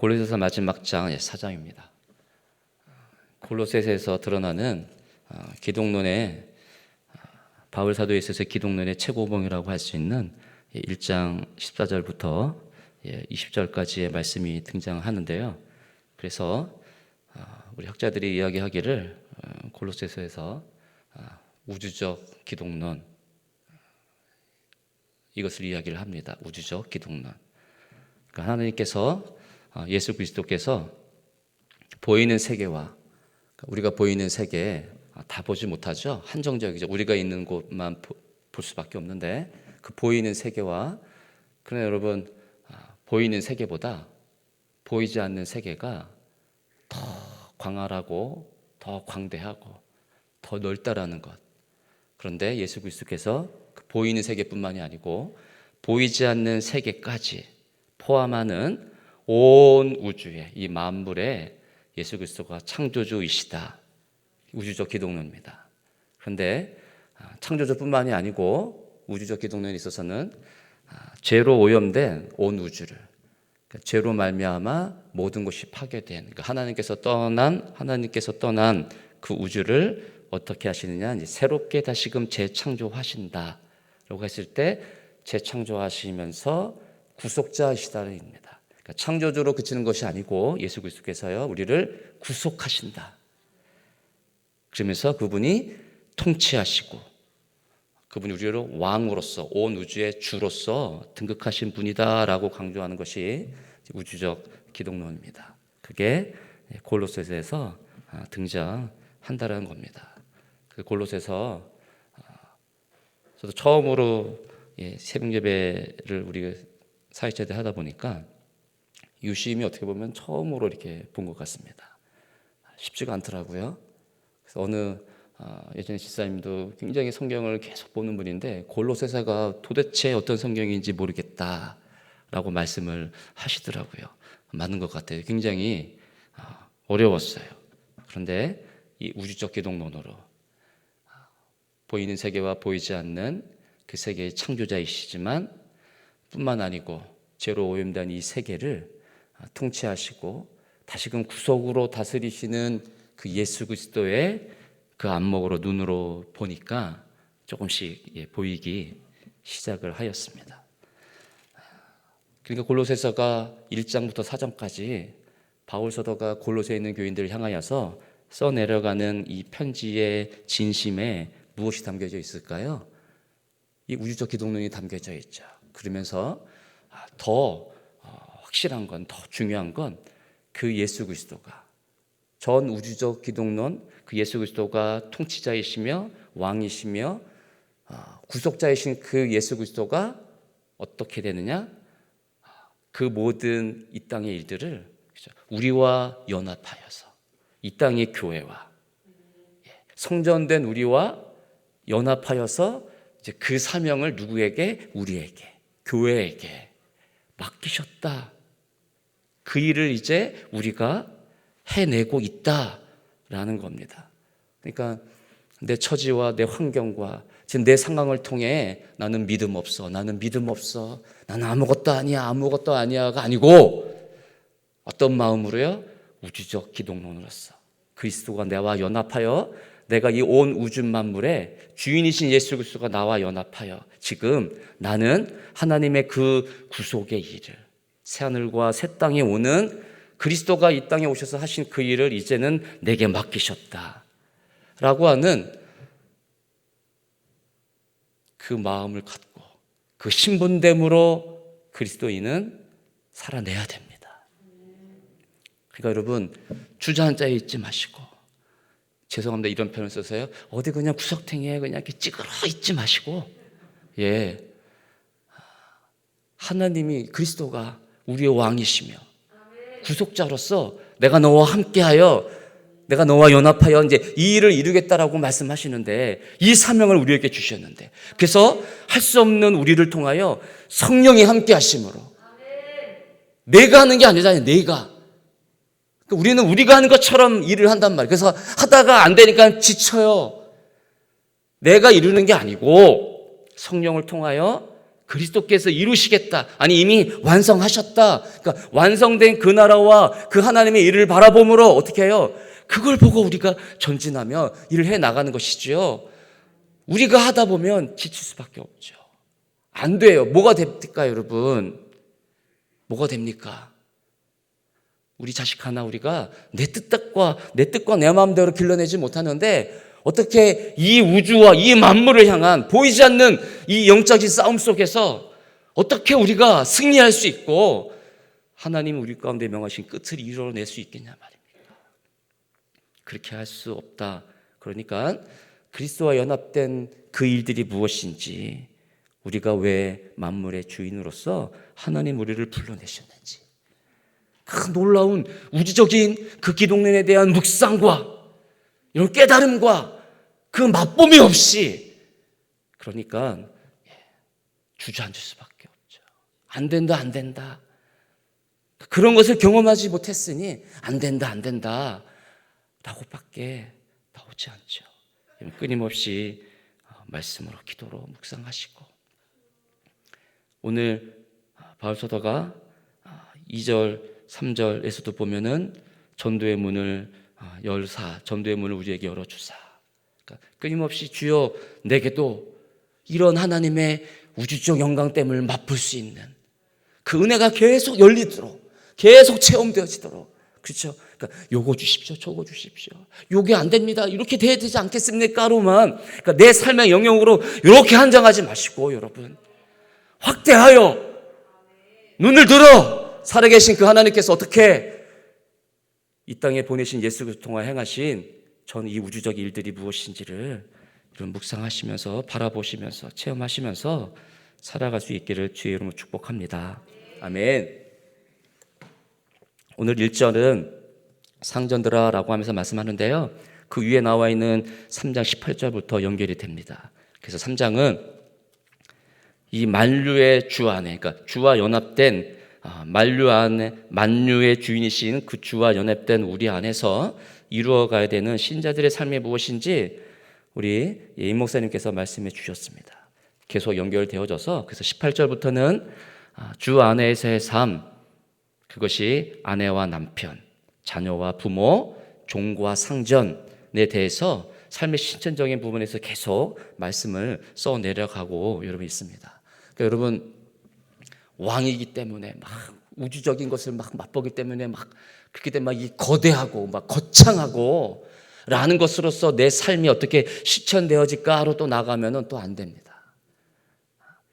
골로새서 마지막 장 4장입니다. 골로새서에서 드러나는 기독론의 바울 사도에 있어서 기독론의 최고봉이라고 할 수 있는 1장 14절부터 20절까지의 말씀이 등장하는데요. 그래서 우리 학자들이 이야기하기를 골로새서에서 우주적 기독론, 이것을 이야기를 합니다. 우주적 기독론. 그러니까 하나님께서, 예수 그리스도께서 보이는 세계와, 우리가 보이는 세계 다 보지 못하죠. 한정적이죠. 우리가 있는 곳만 볼 수밖에 없는데, 그 보이는 세계와, 그러나 여러분, 보이는 세계보다 보이지 않는 세계가 더 광활하고 더 광대하고 더 넓다라는 것. 그런데 예수 그리스도께서 그 보이는 세계뿐만이 아니고 보이지 않는 세계까지 포함하는 온 우주의 이 만물에 예수 그리스도가 창조주이시다. 우주적 기독론입니다. 그런데 창조주뿐만이 아니고 우주적 기독론에 있어서는 죄로 오염된 온 우주를, 그러니까 죄로 말미암아 모든 것이 파괴된, 그러니까 하나님께서 떠난 그 우주를 어떻게 하시느냐, 이제 새롭게 다시금 재창조하신다라고 했을 때 재창조하시면서 구속자이시다는 입니다. 그러니까 창조주로 그치는 것이 아니고 예수 그리스도께서요 우리를 구속하신다. 그러면서 그분이 통치하시고 그분이 우리를 왕으로서 온 우주의 주로서 등극하신 분이다라고 강조하는 것이 우주적 기독론입니다. 그게 골로새서에서 등장한다라는 겁니다. 그 골로새서 저도 처음으로 새벽 예배를 우리 사회체대 하다 보니까 유심히 어떻게 보면 처음으로 이렇게 본 것 같습니다. 쉽지가 않더라고요. 그래서 어느 예전에 집사님도 굉장히 성경을 계속 보는 분인데 골로새서가 도대체 어떤 성경인지 모르겠다라고 말씀을 하시더라고요. 맞는 것 같아요. 굉장히 어려웠어요. 그런데 이 우주적 기독론으로 보이는 세계와 보이지 않는 그 세계의 창조자이시지만 뿐만 아니고 죄로 오염된 이 세계를 통치하시고 다시금 구속으로 다스리시는 그 예수 그리스도의 그 안목으로 눈으로 보니까 조금씩 보이기 시작을 하였습니다. 그러니까 골로새서가 1장부터 4장까지 바울 사도가 골로새에 있는 교인들을 향하여서 써내려가는 이 편지의 진심에 무엇이 담겨져 있을까요? 이 우주적 기독론이 담겨져 있죠. 그러면서 더 확실한 건, 더 중요한 건 그 예수 그리스도가, 전 우주적 기독론, 그 예수 그리스도가 통치자이시며 왕이시며 구속자이신 그 예수 그리스도가 어떻게 되느냐? 그 모든 이 땅의 일들을 우리와 연합하여서, 이 땅의 교회와 성전된 우리와 연합하여서 이제 그 사명을 누구에게? 우리에게, 교회에게 맡기셨다. 그 일을 이제 우리가 해내고 있다라는 겁니다. 그러니까 내 처지와 내 환경과 지금 내 상황을 통해 나는 믿음 없어, 나는 아무것도 아니야가 아니고 어떤 마음으로요? 우주적 기독론으로서 그리스도가 나와 연합하여, 내가 이 온 우주 만물의 주인이신 예수 그리스도가 나와 연합하여 지금 나는 하나님의 그 구속의 일을, 새하늘과 새 땅에 오는 그리스도가 이 땅에 오셔서 하신 그 일을 이제는 내게 맡기셨다 라고 하는 그 마음을 갖고 그 신분됨으로 그리스도인은 살아내야 됩니다. 그러니까 여러분, 주저앉아 있지 마시고, 죄송합니다 이런 표현을 써서요, 어디 그냥 구석탱이에 그냥 이렇게 찌그러 있지 마시고, 하나님이, 그리스도가 우리의 왕이시며 구속자로서 내가 너와 함께하여, 내가 너와 연합하여 이제 이 일을 이루겠다라고 말씀하시는데, 이 사명을 우리에게 주셨는데, 그래서 할 수 없는 우리를 통하여 성령이 함께 하심으로, 내가 하는 게 아니잖아요. 내가, 우리는 우리가 하는 것처럼 일을 한단 말이에요. 그래서 하다가 안 되니까 지쳐요. 내가 이루는 게 아니고 성령을 통하여 그리스도께서 이루시겠다. 아니 이미 완성하셨다. 그러니까 완성된 그 나라와 그 하나님의 일을 바라봄으로 어떻게 해요? 그걸 보고 우리가 전진하며 일을 해 나가는 것이지요. 우리가 하다 보면 지칠 수밖에 없죠. 안 돼요. 뭐가 됩니까, 여러분? 뭐가 됩니까? 우리 자식 하나 우리가 내 뜻과 내 마음대로 길러내지 못하는데 어떻게 이 우주와 이 만물을 향한 보이지 않는 이 영적인 싸움 속에서 어떻게 우리가 승리할 수 있고 하나님 우리 가운데 명하신 끝을 이루어낼 수 있겠냐 말입니다. 그렇게 할 수 없다. 그러니까 그리스도와 연합된 그 일들이 무엇인지, 우리가 왜 만물의 주인으로서 하나님 우리를 불러내셨는지, 그 놀라운 우주적인 그 기독론에 대한 묵상과 이런 깨달음과 그 맛봄이 없이, 그러니까 주저앉을 수밖에 없죠. 안 된다, 안 된다. 그런 것을 경험하지 못했으니 안 된다, 안 된다 라고밖에 나오지 않죠. 끊임없이 말씀으로, 기도로 묵상하시고, 오늘 바울사도가 2절, 3절에서도 보면은 전도의 문을 전도의 문을 우리에게 열어주사. 그러니까 끊임없이 주여 내게도 이런 하나님의 우주적 영광됨을 맛볼 수 있는 그 은혜가 계속 열리도록, 계속 체험되어지도록, 그렇죠? 그러니까 요거 주십시오, 저거 주십시오. 요게 안 됩니다. 이렇게 돼야 되지 않겠습니까?로만, 그러니까 내 삶의 영역으로 이렇게 한정하지 마시고 여러분, 확대하여 눈을 들어 살아계신 그 하나님께서 어떻게 이 땅에 보내신 예수 그리스도 통하 행하신 전 이 우주적 일들이 무엇인지를 이런 묵상하시면서 바라보시면서 체험하시면서 살아갈 수 있기를 주의 이름으로 축복합니다. 아멘. 오늘 1절은 상전들아라고 하면서 말씀하는데요, 그 위에 나와 있는 3장 18절부터 연결이 됩니다. 그래서 3장은 이 만류의 주 안에, 그러니까 주와 연합된 만류 안에, 만류의 주인이신 그 주와 연합된 우리 안에서 이루어가야 되는 신자들의 삶이 무엇인지 우리 임 목사님께서 말씀해 주셨습니다. 계속 연결되어져서, 그래서 18절부터는 주 안에서의 삶, 그것이 아내와 남편, 자녀와 부모, 종과 상전에 대해서 삶의 실천적인 부분에서 계속 말씀을 써 내려가고 여러분 있습니다. 그러니까 여러분, 왕이기 때문에 막 우주적인 것을 막 맛보기 때문에 막 그렇게 되면 막 이 거대하고 막 거창하고 라는 것으로서 내 삶이 어떻게 실천되어질까로 또 나가면은 또 안 됩니다.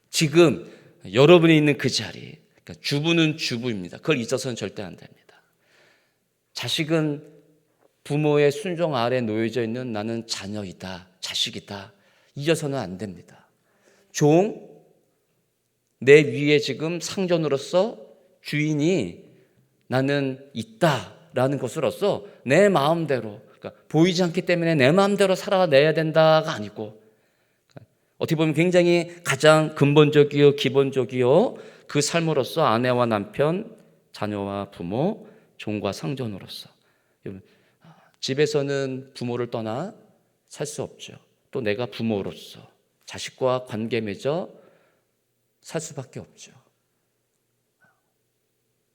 지금 여러분이 있는 그 자리, 그러니까 주부는 주부입니다. 그걸 잊어서는 절대 안 됩니다. 자식은 부모의 순종 아래 놓여져 있는 나는 자녀이다, 자식이다, 잊어서는 안 됩니다. 종, 내 위에 지금 상전으로서 주인이 나는 있다라는 것으로서 내 마음대로, 그러니까 보이지 않기 때문에 내 마음대로 살아내야 된다가 아니고, 어떻게 보면 굉장히 가장 근본적이요 기본적이요 그 삶으로서 아내와 남편, 자녀와 부모, 종과 상전으로서, 집에서는 부모를 떠나 살 수 없죠. 또 내가 부모로서 자식과 관계 맺어 살 수밖에 없죠.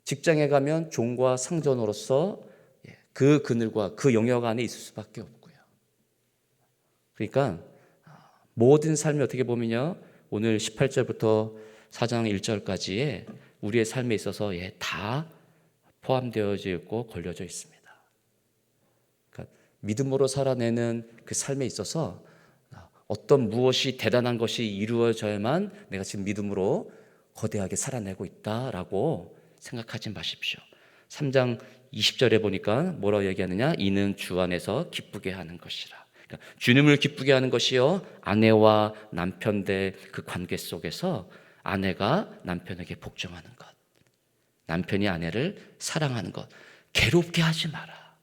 직장에 가면 종과 상전으로서 그 그늘과 그 영역 안에 있을 수밖에 없고요. 그러니까 모든 삶이 어떻게 보면요, 오늘 18절부터 4장 1절까지의 우리의 삶에 있어서 다 포함되어져 있고 걸려져 있습니다. 그러니까 믿음으로 살아내는 그 삶에 있어서 어떤 무엇이 대단한 것이 이루어져야만 내가 지금 믿음으로 거대하게 살아내고 있다라고 생각하지 마십시오. 3장 20절에 보니까 뭐라고 얘기하느냐? 이는 주 안에서 기쁘게 하는 것이라. 그러니까 주님을 기쁘게 하는 것이요, 아내와 남편의 그 관계 속에서 아내가 남편에게 복종하는 것, 남편이 아내를 사랑하는 것. 괴롭게 하지 마라.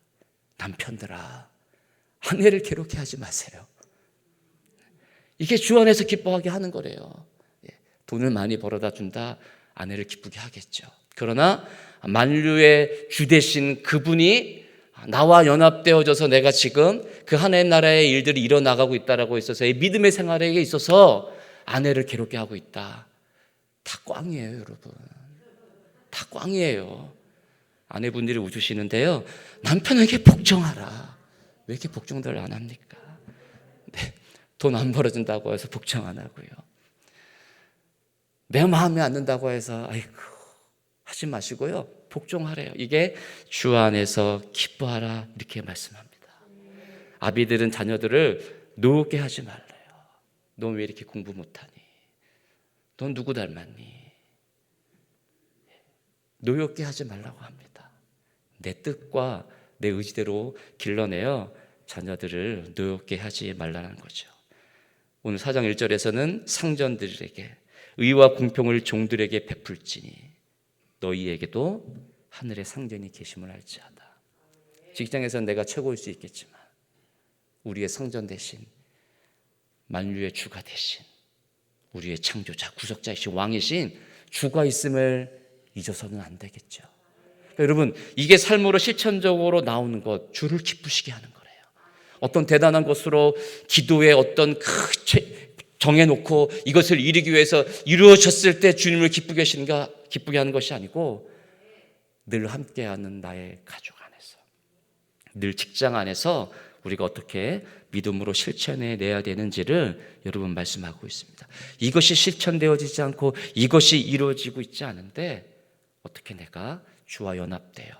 남편들아, 아내를 괴롭게 하지 마세요. 이게 주 안에서 기뻐하게 하는 거래요. 돈을 많이 벌어다 준다, 아내를 기쁘게 하겠죠. 그러나 만류의 주 되신 그분이 나와 연합되어져서 내가 지금 그 하나님 나라의 일들이 일어나가고 있다라고 있어서 이 믿음의 생활에 있어서 아내를 괴롭게 하고 있다. 다 꽝이에요, 여러분. 다 꽝이에요. 아내분들이 웃으시는데요. 남편에게 복종하라. 왜 이렇게 복종들 안 합니까? 네, 돈 안 벌어준다고 해서 복종 안 하고요. 내 마음에 안 든다고 해서 아이고 하지 마시고요. 복종하래요. 이게 주 안에서 기뻐하라 이렇게 말씀합니다. 아비들은 자녀들을 노게 하지 말래요. 넌 왜 이렇게 공부 못하니? 넌 누구 닮았니? 노엽게 하지 말라고 합니다. 내 뜻과 내 의지대로 길러내어 자녀들을 노엽게 하지 말라는 거죠. 오늘 4장 1절에서는 상전들에게 의와 공평을 종들에게 베풀지니 너희에게도 하늘의 상전이 계심을 알지하다. 직장에서는 내가 최고일 수 있겠지만 우리의 상전 대신 만유의 주가 대신 우리의 창조자 구속자이신 왕이신 주가 있음을 잊어서는 안 되겠죠. 그러니까 여러분 이게 삶으로 실천적으로 나오는 것 주를 기쁘시게 하는 거래요. 어떤 대단한 것으로 기도에 어떤 정해놓고 이것을 이루기 위해서 이루어졌을 때 주님을 기쁘게 하는 것이 아니고 늘 함께하는 나의 가족 안에서 늘 직장 안에서 우리가 어떻게 믿음으로 실천해 내야 되는지를 여러분 말씀하고 있습니다. 이것이 실천되어지지 않고 이것이 이루어지고 있지 않은데 어떻게 내가 주와 연합되어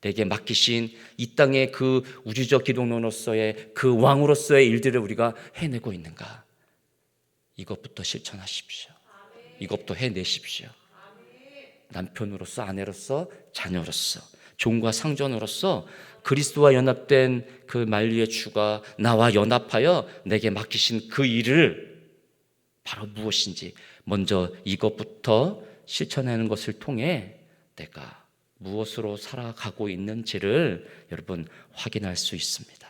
내게 맡기신 이 땅의 그 우주적 기독론으로서의 그 왕으로서의 일들을 우리가 해내고 있는가? 이것부터 실천하십시오. 이것부터 해내십시오. 남편으로서 아내로서 자녀로서 종과 상전으로서 그리스도와 연합된 그 만유의 주가 나와 연합하여 내게 맡기신 그 일을 바로 무엇인지 먼저 이것부터 실천하는 것을 통해 내가 무엇으로 살아가고 있는지를 여러분 확인할 수 있습니다.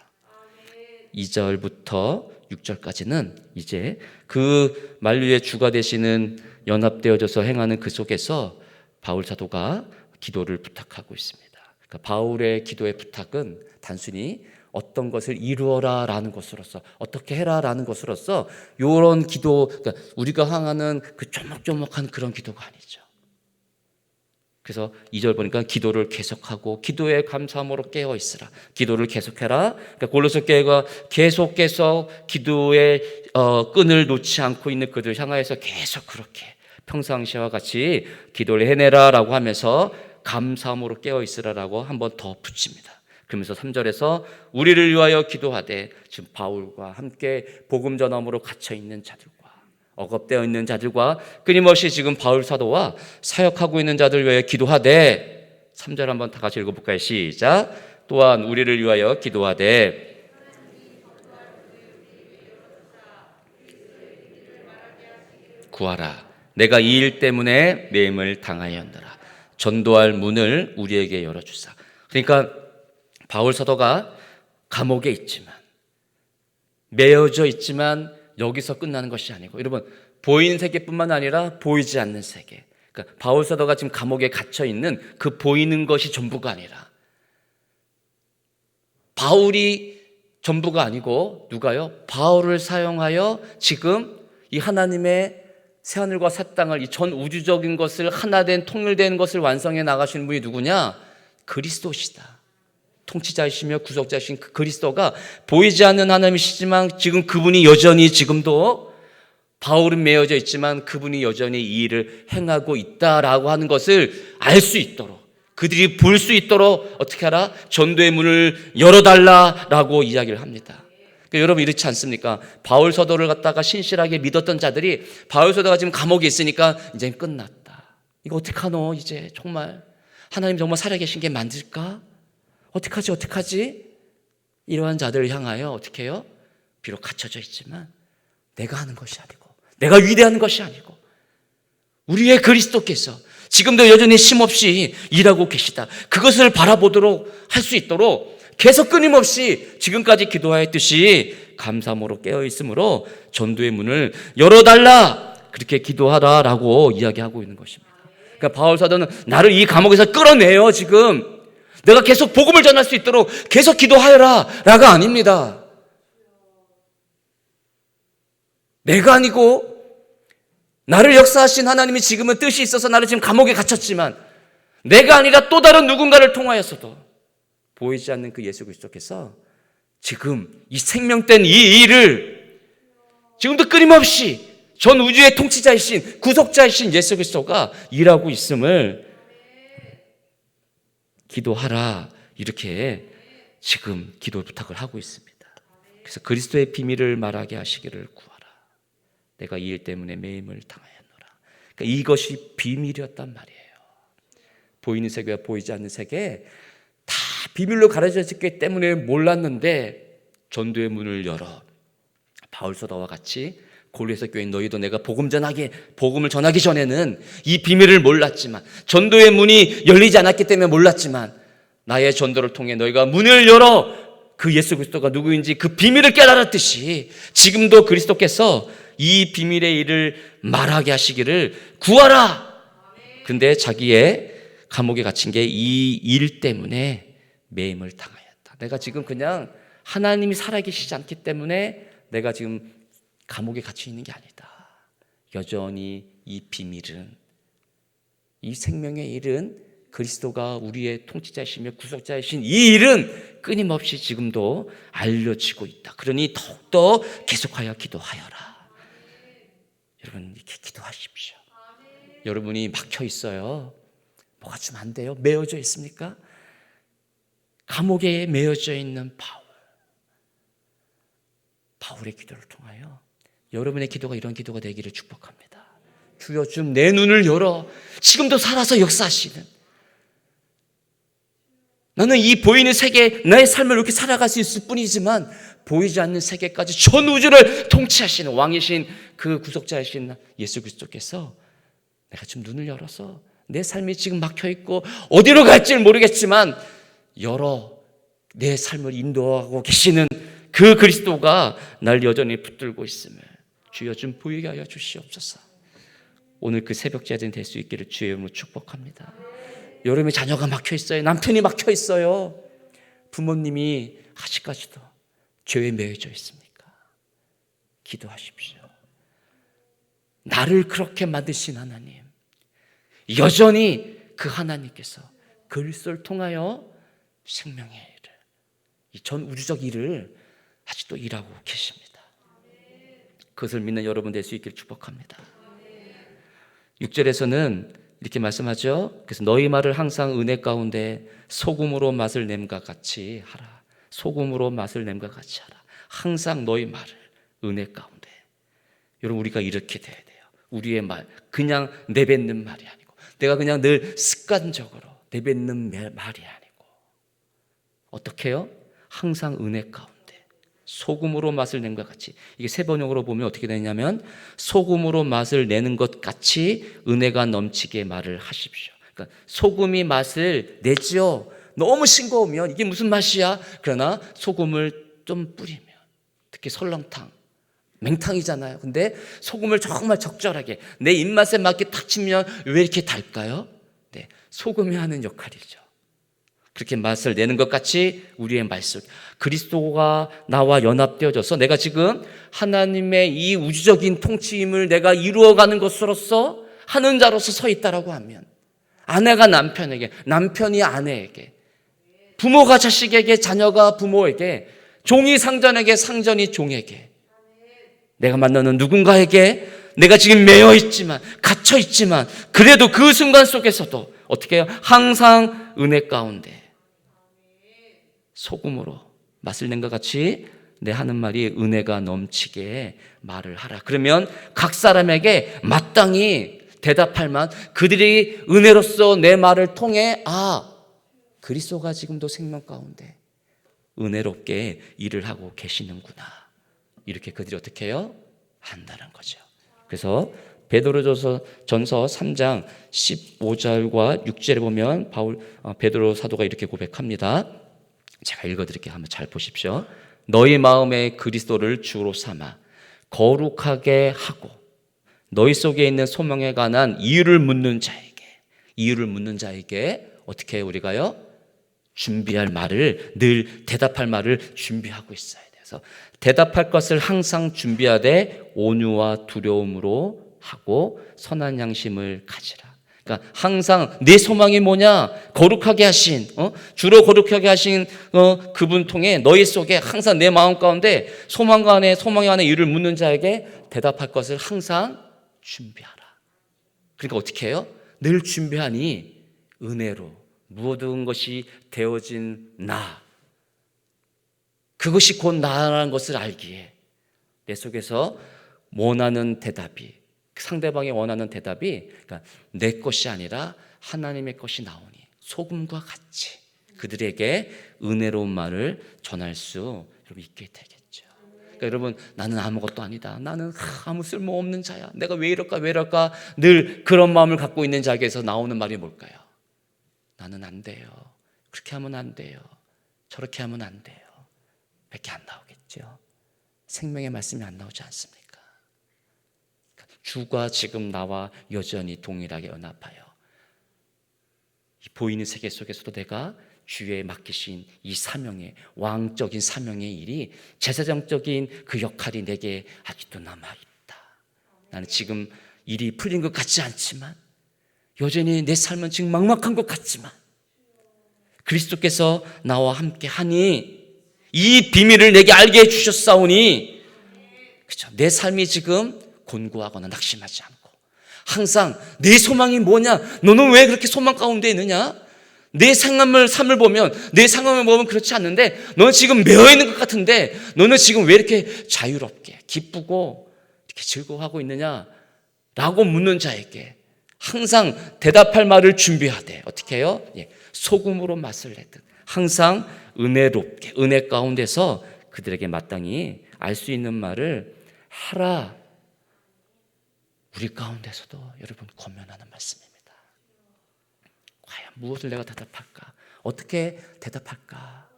2절부터 6절까지는 이제 그 만유의 주가 되시는 연합되어져서 행하는 그 속에서 바울 사도가 기도를 부탁하고 있습니다. 그러니까 바울의 기도의 부탁은 단순히 어떤 것을 이루어라 라는 것으로서 어떻게 해라 라는 것으로서 이런 기도, 그러니까 우리가 향하는 그 조목조목한 그런 기도가 아니죠. 그래서 2절 보니까 기도를 계속하고 기도에 감사함으로 깨어 있으라. 기도를 계속해라. 그러니까 골로새 교회가 계속해서 기도의 끈을 놓지 않고 있는 그들 향하여서 계속 그렇게 평상시와 같이 기도를 해내라라고 하면서 감사함으로 깨어 있으라라고 한 번 더 붙입니다. 그러면서 3절에서 우리를 위하여 기도하되 지금 바울과 함께 복음 전함으로 갇혀 있는 자들과 억압되어 있는 자들과 끊임없이 지금 바울 사도와 사역하고 있는 자들 위하여 기도하되 3절 한번 다 같이 읽어볼까요? 시작. 또한 우리를 위하여 기도하되 구하라. 내가 이 일 때문에 매임을 당하였노라. 전도할 문을 우리에게 열어주사. 그러니까 바울 사도가 감옥에 있지만 매여져 있지만 여기서 끝나는 것이 아니고 여러분 보이는 세계뿐만 아니라 보이지 않는 세계. 그러니까 바울 사도가 지금 감옥에 갇혀 있는 그 보이는 것이 전부가 아니라 바울이 전부가 아니고 누가요? 바울을 사용하여 지금 이 하나님의 새하늘과 새 땅을 이 전 우주적인 것을 하나된 통일된 것을 완성해 나가시는 분이 누구냐? 그리스도시다. 통치자이시며 구속자이신 그 그리스도가 보이지 않는 하나님이시지만 지금 그분이 여전히 지금도 바울은 매여져 있지만 그분이 여전히 이 일을 행하고 있다라고 하는 것을 알 수 있도록 그들이 볼 수 있도록 어떻게 하라? 전도의 문을 열어달라라고 이야기를 합니다. 그러니까 여러분 이렇지 않습니까? 바울 사도를 갖다가 신실하게 믿었던 자들이 바울 사도가 지금 감옥에 있으니까 이제 끝났다. 이거 어떡하노? 이제 정말 하나님 정말 살아계신 게 맞을까? 어떡하지? 이러한 자들을 향하여 어떻게 해요? 비록 갇혀져 있지만 내가 하는 것이 아니고 내가 위대한 것이 아니고 우리의 그리스도께서 지금도 여전히 쉼없이 일하고 계시다. 그것을 바라보도록 할 수 있도록 계속 끊임없이 지금까지 기도하였듯이 감사함으로 깨어있으므로 전도의 문을 열어달라 그렇게 기도하라라고 이야기하고 있는 것입니다. 그러니까 바울 사도는 나를 이 감옥에서 끌어내요. 지금 내가 계속 복음을 전할 수 있도록 계속 기도하여라 라가 아닙니다. 내가 아니고 나를 역사하신 하나님이 지금은 뜻이 있어서 나를 지금 감옥에 갇혔지만 내가 아니라 또 다른 누군가를 통하여서도 보이지 않는 그 예수 그리스도께서 지금 이 생명된 이 일을 지금도 끊임없이 전 우주의 통치자이신 구속자이신 예수 그리스도가 일하고 있음을 기도하라, 이렇게 지금 기도 부탁을 하고 있습니다. 그래서 그리스도의 비밀을 말하게 하시기를 구하라. 내가 이 일 때문에 매임을 당하였노라. 그러니까 이것이 비밀이었단 말이에요. 보이는 세계와 보이지 않는 세계 다 비밀로 가려졌기 때문에 몰랐는데 전도의 문을 열어 바울 서다와 같이 골로새 교인 너희도 내가 복음을 전하기 전에는 이 비밀을 몰랐지만, 전도의 문이 열리지 않았기 때문에 몰랐지만, 나의 전도를 통해 너희가 문을 열어 그 예수 그리스도가 누구인지 그 비밀을 깨달았듯이 지금도 그리스도께서 이 비밀의 일을 말하게 하시기를 구하라. 근데 자기의 감옥에 갇힌 게 이 일 때문에 매임을 당하였다. 내가 지금 그냥 하나님이 살아계시지 않기 때문에 내가 지금 감옥에 갇혀 있는 게 아니다. 여전히 이 비밀은, 이 생명의 일은, 그리스도가 우리의 통치자이시며 구속자이신 이 일은 끊임없이 지금도 알려지고 있다. 그러니 더욱더 계속하여 기도하여라. 여러분, 이렇게 기도하십시오. 여러분이 막혀 있어요. 뭐가 좀 안 돼요? 매어져 있습니까? 감옥에 매어져 있는 바울의 기도를 통하여 여러분의 기도가 이런 기도가 되기를 축복합니다. 주여, 좀 내 눈을 열어 지금도 살아서 역사하시는, 나는 이 보이는 세계 나의 삶을 이렇게 살아갈 수 있을 뿐이지만 보이지 않는 세계까지 전 우주를 통치하시는 왕이신 그 구속자이신 예수 그리스도께서 내가 좀 눈을 열어서 내 삶이 지금 막혀있고 어디로 갈지는 모르겠지만 열어 내 삶을 인도하고 계시는 그 그리스도가 날 여전히 붙들고 있음을 주여 좀 보이게 하여 주시옵소서. 오늘 그 새벽 제자들이 될 수 있기를 주의 이름으로 축복합니다. 여러분의 자녀가 막혀 있어요. 남편이 막혀 있어요. 부모님이 아직까지도 죄에 매여져 있습니까? 기도하십시오. 나를 그렇게 만드신 하나님, 여전히 그 하나님께서 그리스도를 통하여 생명의 일을, 이 전 우주적 일을 아직도 일하고 계십니다. 그것을 믿는 여러분 될 수 있기를 축복합니다. 6절에서는 이렇게 말씀하죠. 그래서 너희 말을 항상 은혜 가운데 소금으로 맛을 냄과 같이 하라. 소금으로 맛을 냄과 같이 하라. 항상 너희 말을 은혜 가운데. 여러분, 우리가 이렇게 돼야 돼요. 우리의 말, 그냥 내뱉는 말이 아니고, 내가 그냥 늘 습관적으로 내뱉는 말이 아니고, 어떻게 해요? 항상 은혜 가운데 소금으로 맛을 낸 것 같이. 이게 세번역으로 보면 어떻게 되냐면 소금으로 맛을 내는 것 같이 은혜가 넘치게 말을 하십시오. 그러니까 소금이 맛을 내죠. 너무 싱거우면 이게 무슨 맛이야? 그러나 소금을 좀 뿌리면, 특히 설렁탕, 맹탕이잖아요. 근데 소금을 정말 적절하게 내 입맛에 맞게 탁 치면 왜 이렇게 달까요? 네, 소금이 하는 역할이죠. 그렇게 맛을 내는 것 같이 우리의 말씀, 그리스도가 나와 연합되어져서 내가 지금 하나님의 이 우주적인 통치임을 내가 이루어가는 것으로서 하는 자로서 서 있다라고 하면, 아내가 남편에게, 남편이 아내에게, 부모가 자식에게, 자녀가 부모에게, 종이 상전에게, 상전이 종에게, 내가 만나는 누군가에게 내가 지금 매여 있지만, 갇혀 있지만, 그래도 그 순간 속에서도 어떻게 해요? 항상 은혜 가운데 소금으로 맛을 낸 것 같이 내 하는 말이 은혜가 넘치게 말을 하라. 그러면 각 사람에게 마땅히 대답할 만, 그들이 은혜로서 내 말을 통해 그리스도가 지금도 생명 가운데 은혜롭게 일을 하고 계시는구나, 이렇게 그들이 어떻게 해요? 한다는 거죠. 그래서 베드로전서 3장 15절과 6절에 보면 베드로 사도가 이렇게 고백합니다. 제가 읽어드릴게요. 한번 잘 보십시오. 너희 마음에 그리스도를 주로 삼아 거룩하게 하고 너희 속에 있는 소명에 관한 이유를 묻는 자에게 어떻게 해요? 우리가요? 준비할 말을, 늘 대답할 말을 준비하고 있어야 돼요. 그래서 대답할 것을 항상 준비하되 온유와 두려움으로 하고 선한 양심을 가지라. 그러니까 항상 내 소망이 뭐냐? 거룩하게 하신, 주로 거룩하게 하신 그분 통해 너희 속에 항상 내 마음 가운데 소망이 안에 이를 묻는 자에게 대답할 것을 항상 준비하라. 그러니까 어떻게 해요? 늘 준비하니 은혜로 모든 것이 되어진 나, 그것이 곧 나라는 것을 알기에 내 속에서 원하는 대답이, 상대방이 원하는 대답이 그러니까 내 것이 아니라 하나님의 것이 나오니 소금과 같이 그들에게 은혜로운 말을 전할 수 있게 되겠죠. 그러니까 여러분, 나는 아무것도 아니다, 나는 아무 쓸모없는 자야, 내가 왜 이럴까 늘 그런 마음을 갖고 있는 자에게서 나오는 말이 뭘까요? 나는 안 돼요, 그렇게 하면 안 돼요, 저렇게 하면 안 돼요 밖에 안 나오겠죠. 생명의 말씀이 안 나오지 않습니까? 주가 지금 나와 여전히 동일하게 연합하여 이 보이는 세계 속에서도 내가 주의 맡기신 이 사명의, 왕적인 사명의 일이, 제사장적인 그 역할이 내게 아직도 남아있다. 나는 지금 일이 풀린 것 같지 않지만, 여전히 내 삶은 지금 막막한 것 같지만 그리스도께서 나와 함께 하니 이 비밀을 내게 알게 해주셨사오니, 그렇죠? 내 삶이 지금 곤고하거나 낙심하지 않고 항상 내 소망이 뭐냐? 너는 왜 그렇게 소망 가운데 있느냐? 내 삶을 보면 그렇지 않는데, 너는 지금 매여 있는 것 같은데 너는 지금 왜 이렇게 자유롭게 기쁘고 이렇게 즐거워하고 있느냐? 라고 묻는 자에게 항상 대답할 말을 준비하되 어떻게 해요? 소금으로 맛을 내듯 항상 은혜롭게, 은혜 가운데서 그들에게 마땅히 알 수 있는 말을 하라. 우리 가운데서도 여러분 권면하는 말씀입니다. 과연 무엇을 내가 대답할까? 어떻게 대답할까?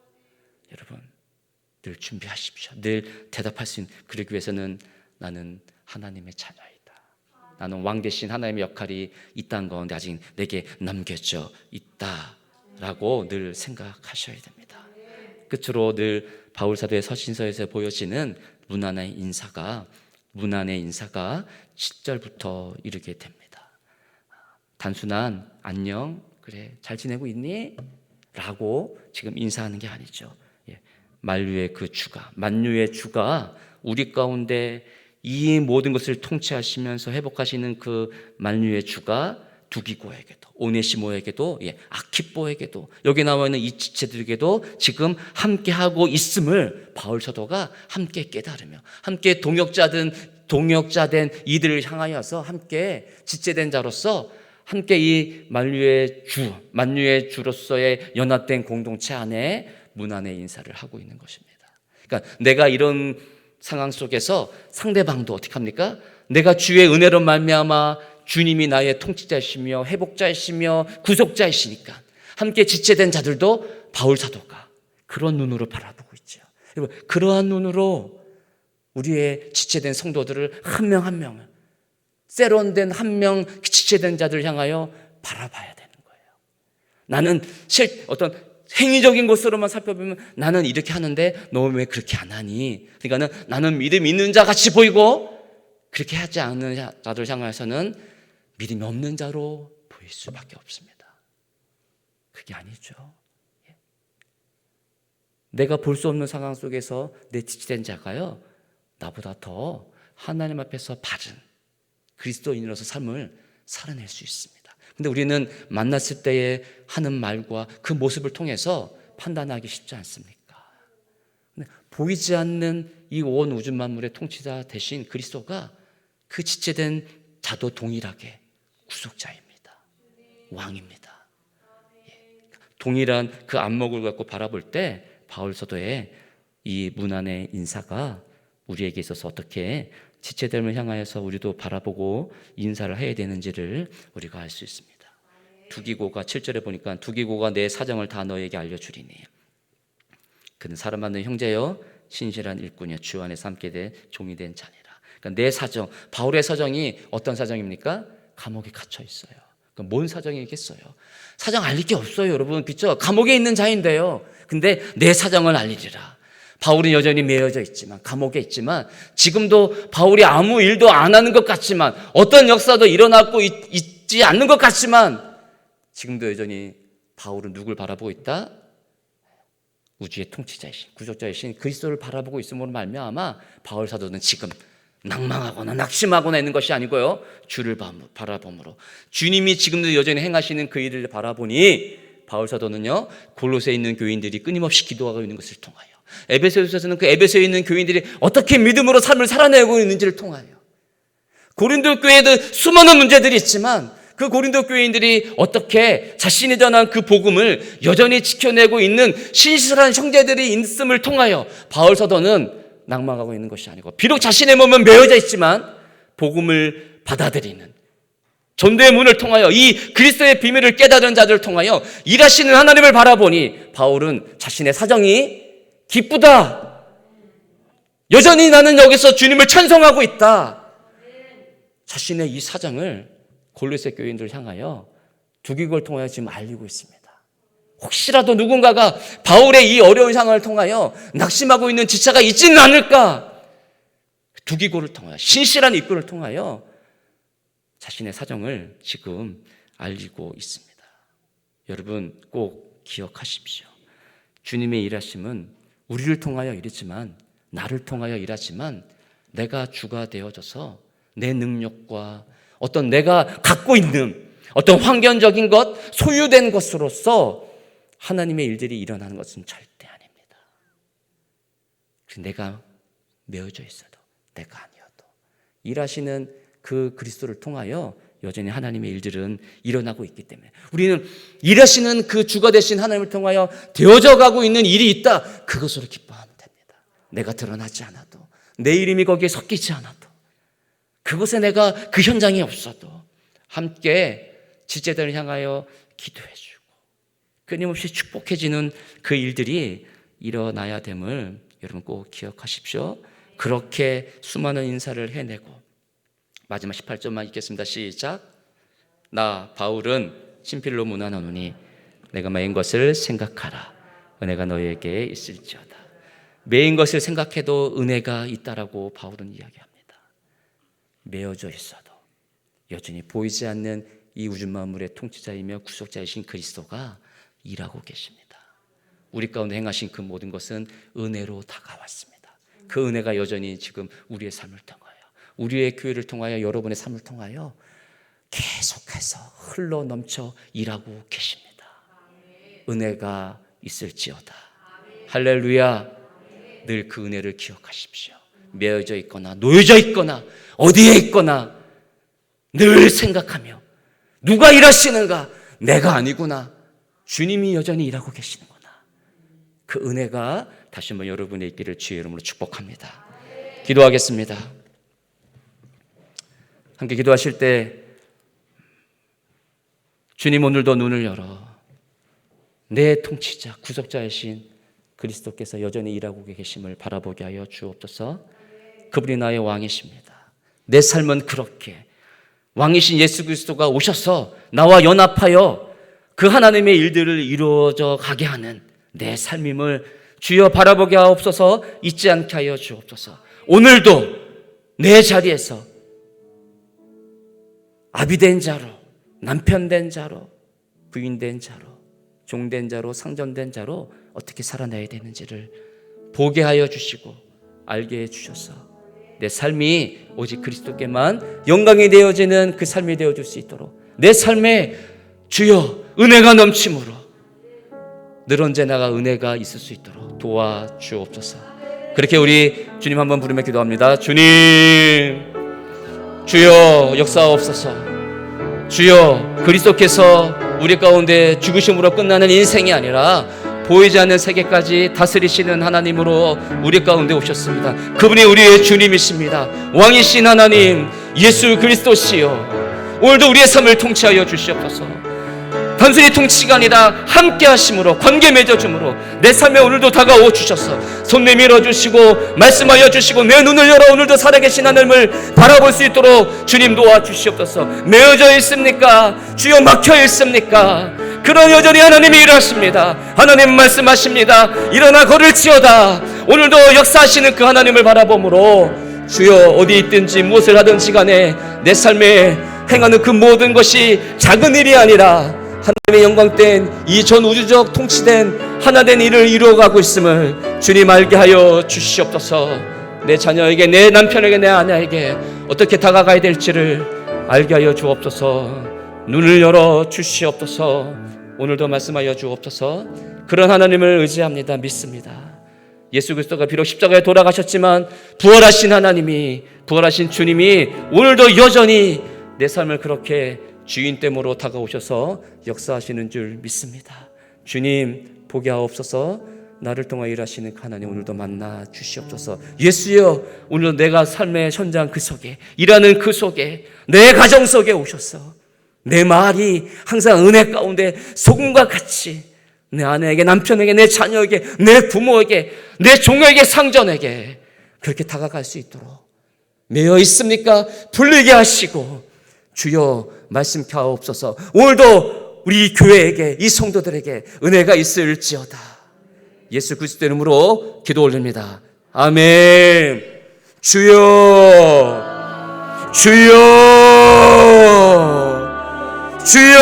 여러분, 늘 준비하십시오. 늘 대답할 수 있는, 그러기 위해서는 나는 하나님의 자녀이다, 나는 왕 대신 하나님의 역할이 이 땅 가운데 아직 내게 남겨져 있다라고 늘 생각하셔야 됩니다. 끝으로 늘 바울 사도의 서신서에서 보여지는 문안의 인사가 7절부터 이르게 됩니다. 단순한 안녕, 그래 잘 지내고 있니? 라고 지금 인사하는 게 아니죠. 만유의 주가 우리 가운데 이 모든 것을 통치하시면서 회복하시는 그 만유의 주가 두기고에게도, 오네시모에게도, 아키뽀에게도, 여기 나와 있는 이 지체들에게도 지금 함께하고 있음을 바울 사도가 함께 깨달으며, 함께 동역자된 이들을 향하여서 함께 지체된 자로서 함께 이 만유의 주로서의 연합된 공동체 안에 문안의 인사를 하고 있는 것입니다. 그러니까 내가 이런 상황 속에서 상대방도 어떻게 합니까? 내가 주의 은혜로 말미암아 주님이 나의 통치자이시며 회복자이시며 구속자이시니까 함께 지체된 자들도 바울 사도가 그런 눈으로 바라보고 있죠. 여러분, 그러한 눈으로 우리의 지체된 성도들을 한 명 한 명을, 세론된 한 명 지체된 자들을 향하여 바라봐야 되는 거예요. 나는 어떤 행위적인 것으로만 살펴보면 나는 이렇게 하는데 너 왜 그렇게 안 하니? 그러니까는 나는 믿음 있는 자 같이 보이고, 그렇게 하지 않는 자들 향해서는 믿음이 없는 자로 보일 수밖에 없습니다. 그게 아니죠. 내가 볼 수 없는 상황 속에서 내 지체된 자가요, 나보다 더 하나님 앞에서 바른 그리스도인으로서 삶을 살아낼 수 있습니다. 근데 우리는 만났을 때에 하는 말과 그 모습을 통해서 판단하기 쉽지 않습니까? 근데 보이지 않는 이 온 우주 만물의 통치자 대신 그리스도가 그 지체된 자도 동일하게 구속자입니다. 왕입니다. 동일한 그 안목을 갖고 바라볼 때 바울 사도의 이 문안의 인사가 우리에게 있어서 어떻게 지체됨을 향하여서 우리도 바라보고 인사를 해야 되는지를 우리가 알 수 있습니다. 두기고가 7절에 보니까 두기고가 내 사정을 다 너에게 알려주리니 그는 사람 만든 형제여 신실한 일꾼이여 주 안에서 함께 된 종이 된 자니라. 그러니까 내 사정, 바울의 사정이 어떤 사정입니까? 감옥에 갇혀 있어요. 그러니까 뭔 사정이겠어요? 사정 알릴 게 없어요, 여러분. 그렇죠? 감옥에 있는 자인데요. 근데 내 사정을 알리리라. 바울은 여전히 매여져 있지만, 감옥에 있지만, 지금도 바울이 아무 일도 안 하는 것 같지만, 어떤 역사도 일어나고 있지 않는 것 같지만, 지금도 여전히 바울은 누굴 바라보고 있다? 우주의 통치자이신, 구속자이신 그리스도를 바라보고 있음으로 말미암아 바울 사도는 지금 낭망하거나 낙심하거나 있는 것이 아니고요, 주를 바라봄으로, 주님이 지금도 여전히 행하시는 그 일을 바라보니 바울 사도는요, 골로새에 있는 교인들이 끊임없이 기도하고 있는 것을 통하여, 에베소서에서는 그 에베소에 있는 교인들이 어떻게 믿음으로 삶을 살아내고 있는지를 통하여, 고린도 교회에도 수많은 문제들이 있지만 그 고린도 교인들이 어떻게 자신이 전한 그 복음을 여전히 지켜내고 있는 신실한 형제들이 있음을 통하여 바울 사도는 낭망하고 있는 것이 아니고, 비록 자신의 몸은 메어져 있지만 복음을 받아들이는, 전도의 문을 통하여 이 그리스도의 비밀을 깨달은 자들을 통하여 일하시는 하나님을 바라보니 바울은 자신의 사정이 기쁘다. 여전히 나는 여기서 주님을 찬송하고 있다. 자신의 이 사정을 골로새 교인들을 향하여 두기고를 통하여 지금 알리고 있습니다. 혹시라도 누군가가 바울의 이 어려운 상황을 통하여 낙심하고 있는 지체가 있지는 않을까? 두기고를 통하여, 신실한 입구를 통하여 자신의 사정을 지금 알리고 있습니다. 여러분 꼭 기억하십시오. 주님의 일하심은 우리를 통하여 일이지만, 나를 통하여 일하지만, 내가 주가 되어져서 내 능력과 어떤 내가 갖고 있는 어떤 환경적인 것, 소유된 것으로서 하나님의 일들이 일어나는 것은 절대 아닙니다. 내가 메어져 있어도, 내가 아니어도 일하시는 그 그리스도를 통하여 여전히 하나님의 일들은 일어나고 있기 때문에, 우리는 일하시는 그 주가 되신 하나님을 통하여 되어져 가고 있는 일이 있다, 그것으로 기뻐하면 됩니다. 내가 드러나지 않아도, 내 이름이 거기에 섞이지 않아도, 그것에 내가 그 현장에 없어도 함께 지체들을 향하여 기도해주고 끊임없이 축복해지는 그 일들이 일어나야 됨을 여러분 꼭 기억하십시오. 그렇게 수많은 인사를 해내고, 마지막 18절만 읽겠습니다. 시작. 나 바울은 친필로 문안하노니 내가 매인 것을 생각하라. 은혜가 너에게 있을지어다. 매인 것을 생각해도 은혜가 있다라고 바울은 이야기합니다. 메어져 있어도 여전히 보이지 않는 이 우주 만물의 통치자이며 구속자이신 그리스도가 일하고 계십니다. 우리 가운데 행하신 그 모든 것은 은혜로 다가왔습니다. 그 은혜가 여전히 지금 우리의 삶을 통하여, 우리의 교회를 통하여, 여러분의 삶을 통하여 계속해서 흘러 넘쳐 일하고 계십니다. 은혜가 있을지어다. 할렐루야. 늘 그 은혜를 기억하십시오. 메어져 있거나 놓여져 있거나 어디에 있거나 늘 생각하며, 누가 일하시는가? 내가 아니구나. 주님이 여전히 일하고 계시는구나. 그 은혜가 다시 한번 여러분의 있기를 주의 이름으로 축복합니다. 기도하겠습니다. 함께 기도하실 때 주님, 오늘도 눈을 열어 내 통치자, 구속자이신 그리스도께서 여전히 일하고 계심을 바라보게 하여 주옵소서. 그분이 나의 왕이십니다. 내 삶은 그렇게 왕이신 예수 그리스도가 오셔서 나와 연합하여 그 하나님의 일들을 이루어져 가게 하는 내 삶임을 주여 바라보게 하옵소서. 잊지 않게 하여 주옵소서. 오늘도 내 자리에서 아비 된 자로, 남편 된 자로, 부인 된 자로, 종 된 자로, 상전된 자로 어떻게 살아내야 되는지를 보게 하여 주시고 알게 해 주셔서 내 삶이 오직 그리스도께만 영광이 되어지는 그 삶이 되어줄 수 있도록, 내 삶에 주여 은혜가 넘침으로 늘 언제나가 은혜가 있을 수 있도록 도와주옵소서. 그렇게 우리 주님 한번 부르며 기도합니다. 주님, 주여 역사하옵소서. 주여, 그리스도께서 우리 가운데 죽으심으로 끝나는 인생이 아니라 보이지 않는 세계까지 다스리시는 하나님으로 우리 가운데 오셨습니다. 그분이 우리의 주님이십니다. 왕이신 하나님 예수 그리스도시여, 오늘도 우리의 삶을 통치하여 주시옵소서. 단순히 통치가 아니라 함께 하심으로, 관계 맺어줌으로 내 삶에 오늘도 다가오 주셔서 손 내밀어 주시고 말씀하여 주시고 내 눈을 열어 오늘도 살아계신 하나님을 바라볼 수 있도록 주님 도와주시옵소서. 메어져 있습니까? 주여 막혀 있습니까? 그런 여전히 하나님이 일하십니다. 하나님 말씀하십니다. 일어나 걸을지어다. 오늘도 역사하시는 그 하나님을 바라보므로 주여 어디 있든지 무엇을 하든지 간에 내 삶에 행하는 그 모든 것이 작은 일이 아니라 하나님의 영광된 이 전 우주적 통치된 하나된 일을 이루어가고 있음을 주님 알게 하여 주시옵소서. 내 자녀에게, 내 남편에게, 내 아내에게 어떻게 다가가야 될지를 알게 하여 주옵소서. 눈을 열어 주시옵소서. 오늘도 말씀하여 주옵소서. 그런 하나님을 의지합니다. 믿습니다. 예수 그리스도가 비록 십자가에 돌아가셨지만 부활하신 하나님이, 부활하신 주님이 오늘도 여전히 내 삶을 그렇게 주인됨으로 다가오셔서 역사하시는 줄 믿습니다. 주님 보게 하옵소서. 나를 통하여 일하시는 하나님 오늘도 만나 주시옵소서. 예수여, 오늘도 내가 삶의 현장 그 속에, 일하는 그 속에, 내 가정 속에 오셔서 내 말이 항상 은혜 가운데 소금과 같이 내 아내에게, 남편에게, 내 자녀에게, 내 부모에게, 내 종에게, 상전에게 그렇게 다가갈 수 있도록 매여 있습니까? 불리게 하시고 주여 말씀케 하옵소서. 오늘도 우리 교회에게, 이 성도들에게 은혜가 있을지어다. 예수 그리스도의 이름으로 기도 올립니다. 아멘. 주여, 주여, 주여.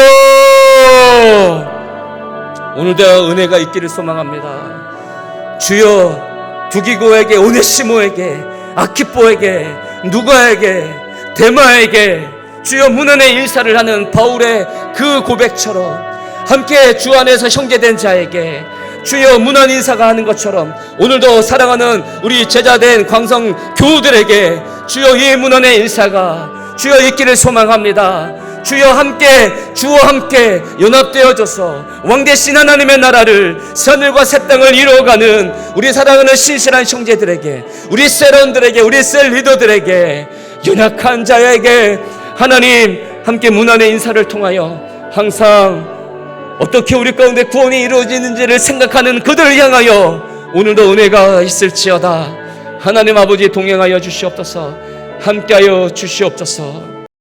오늘도 은혜가 있기를 소망합니다. 주여, 두기고에게, 오네시모에게, 아키포에게, 누가에게, 데마에게 주여 문안의 일사를 하는 바울의 그 고백처럼 함께 주 안에서 형제된 자에게 주여 문안 인사가 하는 것처럼 오늘도 사랑하는 우리 제자된 광성 교우들에게 주여 이 문안의 인사가 주여 있기를 소망합니다. 주여 함께, 주와 함께 연합되어져서 왕되신 하나님의 나라를, 하늘과 새 땅을 이루어가는 우리 사랑하는 신실한 형제들에게, 우리 셀원들에게, 우리 셀 리더들에게, 연약한 자에게 하나님 함께 문안의 인사를 통하여 항상 어떻게 우리 가운데 구원이 이루어지는지를 생각하는 그들을 향하여 오늘도 은혜가 있을지어다. 하나님 아버지 동행하여 주시옵소서. 함께하여 주시옵소서.